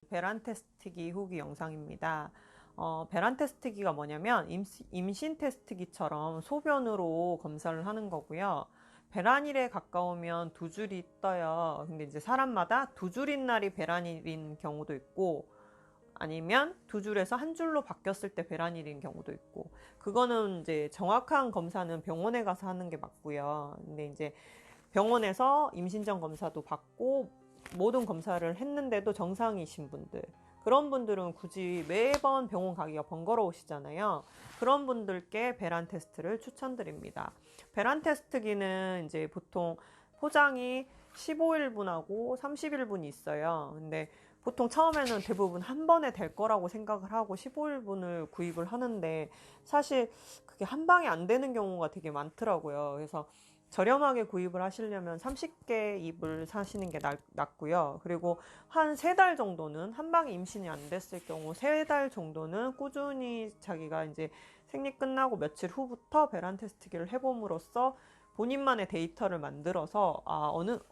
배란 테스트기 후기 영상입니다. 배란 테스트기가 뭐냐면 임신 테스트기처럼 소변으로 검사를 하는 거고요. 배란일에 가까우면 두 줄이 떠요. 근데 이제 사람마다 두 줄인 날이 배란일인 경우도 있고, 아니면 두 줄에서 한 줄로 바뀌었을 때 배란일인 경우도 있고, 그거는 이제 정확한 검사는 병원에 가서 하는 게 맞고요. 근데 이제 병원에서 임신전 검사도 받고 모든 검사를 했는데도 정상이신 분들, 그런 분들은 굳이 매번 병원 가기가 번거로우시잖아요. 그런 분들께 배란 테스트를 추천드립니다. 배란 테스트기는 이제 보통 포장이 15일분하고 30일분이 있어요. 근데 보통 처음에는 대부분 한 번에 될 거라고 생각을 하고 15일분을 구입을 하는데, 사실 그게 한 방에 안 되는 경우가 되게 많더라고요. 그래서 저렴하게 구입을 하시려면 30개 잎을 사시는 게 낫고요. 그리고 한 3달 정도는, 한 방에 임신이 안 됐을 경우 3달 정도는 꾸준히 자기가 이제 생리 끝나고 며칠 후부터 배란 테스트기를 해봄으로써 본인만의 데이터를 만들어서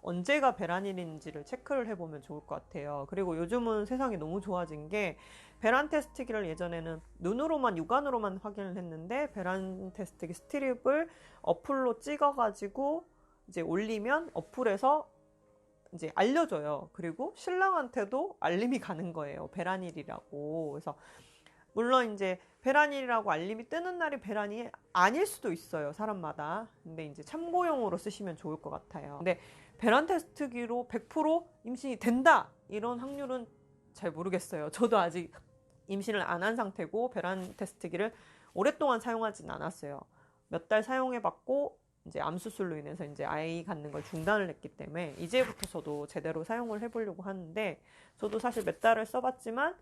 언제가 배란일인지를 체크를 해보면 좋을 것 같아요. 그리고 요즘은 세상이 너무 좋아진 게, 배란 테스트기를 예전에는 눈으로만, 육안으로만 확인을 했는데, 배란 테스트기 스트립을 어플로 찍어가지고 이제 올리면 어플에서 이제 알려줘요. 그리고 신랑한테도 알림이 가는 거예요. 배란일이라고. 그래서 물론 이제 배란일이라고 알림이 뜨는 날이 배란이 아닐 수도 있어요, 사람마다. 근데 이제 참고용으로 쓰시면 좋을 것 같아요. 근데 배란 테스트기로 100% 임신이 된다, 이런 확률은 잘 모르겠어요. 저도 아직 임신을 안 한 상태고 배란 테스트기를 오랫동안 사용하진 않았어요. 몇 달 사용해봤고 이제 암 수술로 인해서 이제 아이 갖는 걸 중단을 했기 때문에 이제부터 저도 제대로 사용을 해보려고 하는데, 저도 사실 몇 달을 써봤지만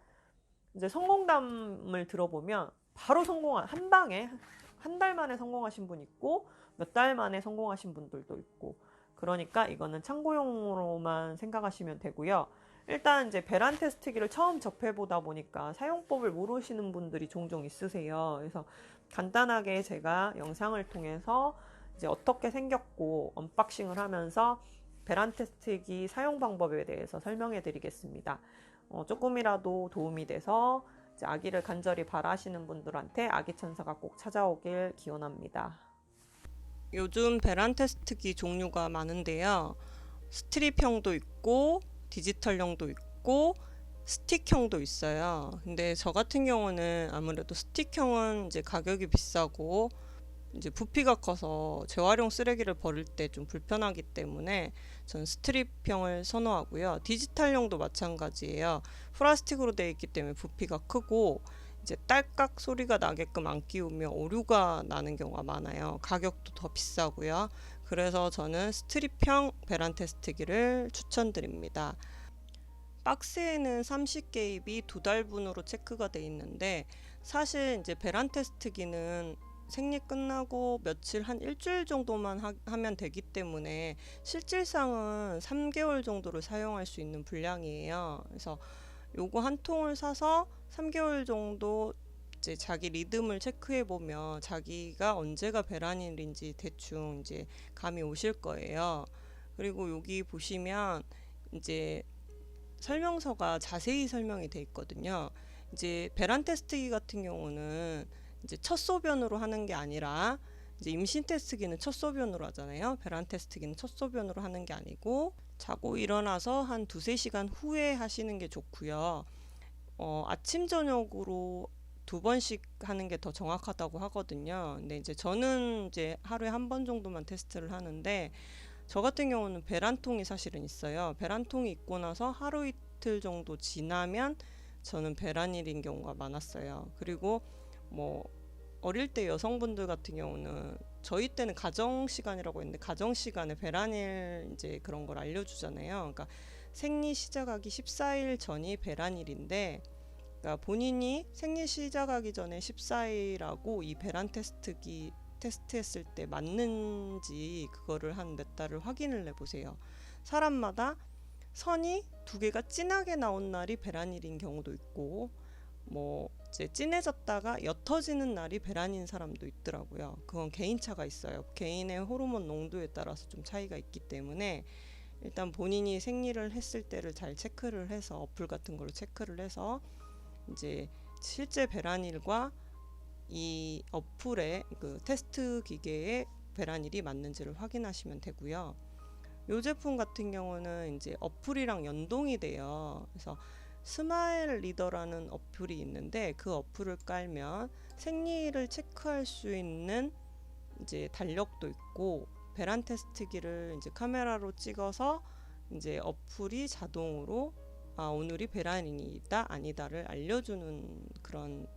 이제 성공담을 들어보면 바로 성공한, 한 방에 한 달 만에 성공하신 분 있고 몇 달 만에 성공하신 분들도 있고, 그러니까 이거는 참고용으로만 생각하시면 되고요. 일단 이제 배란 테스트기를 처음 접해보다 보니까 사용법을 모르시는 분들이 종종 있으세요. 그래서 간단하게 제가 영상을 통해서 이제 어떻게 생겼고 언박싱을 하면서 배란 테스트기 사용 방법에 대해서 설명해 드리겠습니다. 조금이라도 도움이 돼서 이제 아기를 간절히 바라시는 분들한테 아기 천사가 꼭 찾아오길 기원합니다. 요즘 배란 테스트기 종류가 많은데요. 스트립형도 있고 디지털형도 있고 스틱형도 있어요. 근데 저 같은 경우는 아무래도 스틱형은 이제 가격이 비싸고 이제 부피가 커서 재활용 쓰레기를 버릴 때 좀 불편하기 때문에 전 스트립형을 선호하고요. 디지털형도 마찬가지예요. 플라스틱으로 되어 있기 때문에 부피가 크고 이제 딸깍 소리가 나게끔 안 끼우면 오류가 나는 경우가 많아요. 가격도 더 비싸고요. 그래서 저는 스트립형 배란 테스트기를 추천드립니다. 박스에는 30개 잎이 2달분으로 체크가 돼 있는데, 사실 이제 배란 테스트기는 생리 끝나고 며칠, 한 일주일 정도만 하면 되기 때문에 실질상은 3개월 정도를 사용할 수 있는 분량이에요. 그래서 요거 한 통을 사서 3개월 정도 이제 자기 리듬을 체크해 보면 자기가 언제가 배란일인지 대충 이제 감이 오실 거예요. 그리고 여기 보시면 이제 설명서가 자세히 설명이 돼 있거든요. 이제 배란 테스트기 같은 경우는 이제 첫 소변으로 하는 게 아니라, 이제 임신 테스트기는 첫 소변으로 하잖아요. 배란 테스트기는 첫 소변으로 하는 게 아니고 자고 일어나서 한 2~3시간 후에 하시는 게 좋고요. 아침 저녁으로 2번씩 하는 게 더 정확하다고 하거든요. 근데 이제 저는 이제 하루에 한 번 정도만 테스트를 하는데, 저 같은 경우는 배란통이 사실은 있어요. 배란통이 있고 나서 하루 이틀 정도 지나면 저는 배란일인 경우가 많았어요. 그리고 뭐 어릴 때 여성분들 같은 경우는, 저희 때는 가정 시간이라고 했는데 가정 시간에 배란일 이제 그런 걸 알려주잖아요. 그러니까 생리 시작하기 14일 전이 배란일인데, 그러니까 본인이 생리 시작하기 전에 14일하고 이 배란 테스트했을 때 맞는지 그거를 한 몇 달을 확인을 해보세요. 사람마다 선이 2개가 진하게 나온 날이 배란일인 경우도 있고, 뭐 이제 진해졌다가 옅어지는 날이 배란인 사람도 있더라고요. 그건 개인차가 있어요. 개인의 호르몬 농도에 따라서 좀 차이가 있기 때문에 일단 본인이 생리를 했을 때를 잘 체크를 해서 어플 같은 걸로 체크를 해서 이제 실제 배란일과 이 어플의 그 테스트 기계의 배란일이 맞는지를 확인하시면 되고요. 이 제품 같은 경우는 이제 어플이랑 연동이 돼요. 그래서 스마일 리더라는 어플이 있는데 그 어플을 깔면 생리를 체크할 수 있는 이제 달력도 있고 배란 테스트기를 이제 카메라로 찍어서 이제 어플이 자동으로 오늘이 배란이다 아니다를 알려주는 그런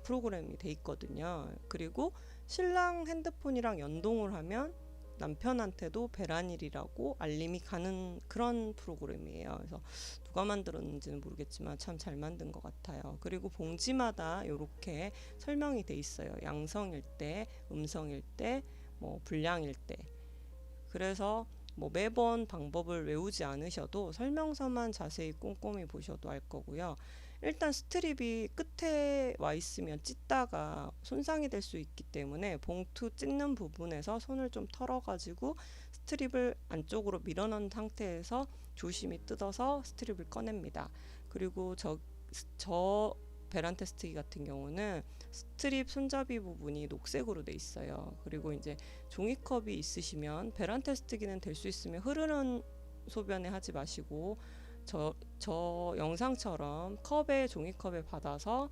프로그램이 돼 있거든요. 그리고 신랑 핸드폰이랑 연동을 하면 남편한테도 배란일이라고 알림이 가는 그런 프로그램이에요. 그래서 누가 만들었는지는 모르겠지만 참 잘 만든 것 같아요. 그리고 봉지마다 이렇게 설명이 돼 있어요. 양성일 때, 음성일 때, 뭐 불량일 때. 그래서 뭐 매번 방법을 외우지 않으셔도 설명서만 자세히 꼼꼼히 보셔도 알 거고요. 일단 스트립이 끝에 와 있으면 찢다가 손상이 될 수 있기 때문에 봉투 찢는 부분에서 손을 좀 털어가지고 스트립을 안쪽으로 밀어넣은 상태에서 조심히 뜯어서 스트립을 꺼냅니다. 그리고 저 베란 테스트기 같은 경우는 스트립 손잡이 부분이 녹색으로 돼 있어요. 그리고 이제 종이컵이 있으시면 배란 테스트기는 될 수 있으면 흐르는 소변에 하지 마시고 저 영상처럼 종이컵에 받아서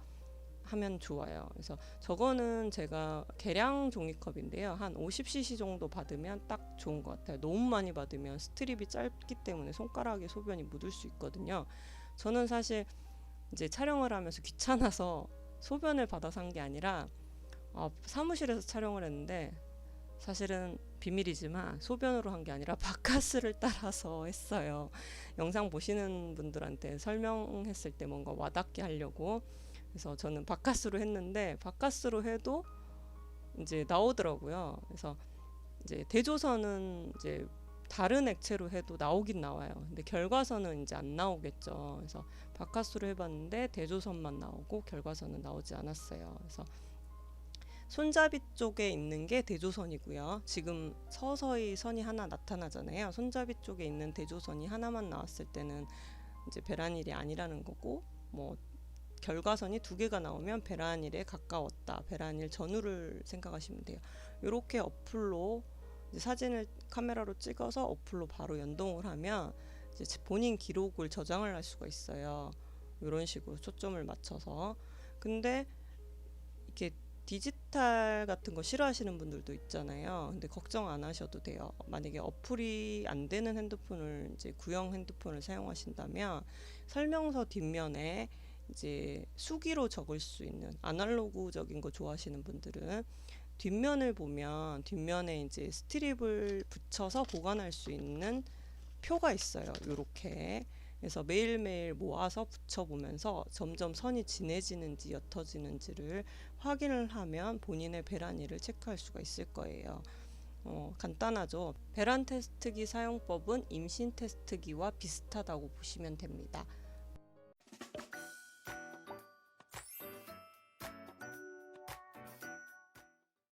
하면 좋아요. 그래서 저거는 제가 계량 종이컵인데요. 한 50cc 정도 받으면 딱 좋은 것 같아요. 너무 많이 받으면 스트립이 짧기 때문에 손가락에 소변이 묻을 수 있거든요. 저는 사실 이제 촬영을 하면서 귀찮아서 소변을 받아서 한 게 아니라 사무실에서 촬영을 했는데 사실은 비밀이지만 소변으로 한 게 아니라 바카스를 따라서 했어요. 영상 보시는 분들한테 설명했을 때 뭔가 와닿게 하려고. 그래서 저는 바카스로 했는데 바카스로 해도 이제 나오더라고요. 그래서 이제 대조선은 이제 다른 액체로 해도 나오긴 나와요. 근데 결과선은 이제 안 나오겠죠. 그래서 바카스로 해봤는데 대조선만 나오고 결과선은 나오지 않았어요. 그래서 손잡이 쪽에 있는 게 대조선이고요. 지금 서서히 선이 하나 나타나잖아요. 손잡이 쪽에 있는 대조선이 하나만 나왔을 때는 이제 배란일이 아니라는 거고, 뭐 결과선이 두 개가 나오면 배란일에 가까웠다. 배란일 전후를 생각하시면 돼요. 이렇게 어플로 이제 사진을 카메라로 찍어서 어플로 바로 연동을 하면 이제 본인 기록을 저장을 할 수가 있어요. 이런 식으로 초점을 맞춰서. 근데 이게 디지털 같은 거 싫어하시는 분들도 있잖아요. 근데 걱정 안 하셔도 돼요. 만약에 어플이 안 되는 핸드폰을 이제 구형 핸드폰을 사용하신다면 설명서 뒷면에 이제 수기로 적을 수 있는 아날로그적인 거 좋아하시는 분들은 뒷면을 보면 뒷면에 이제 스트립을 붙여서 보관할 수 있는 표가 있어요. 요렇게. 그래서 매일매일 모아서 붙여보면서 점점 선이 진해지는지 옅어지는지를 확인을 하면 본인의 배란일을 체크할 수가 있을 거예요. 간단하죠. 배란 테스트기 사용법은 임신 테스트기와 비슷하다고 보시면 됩니다.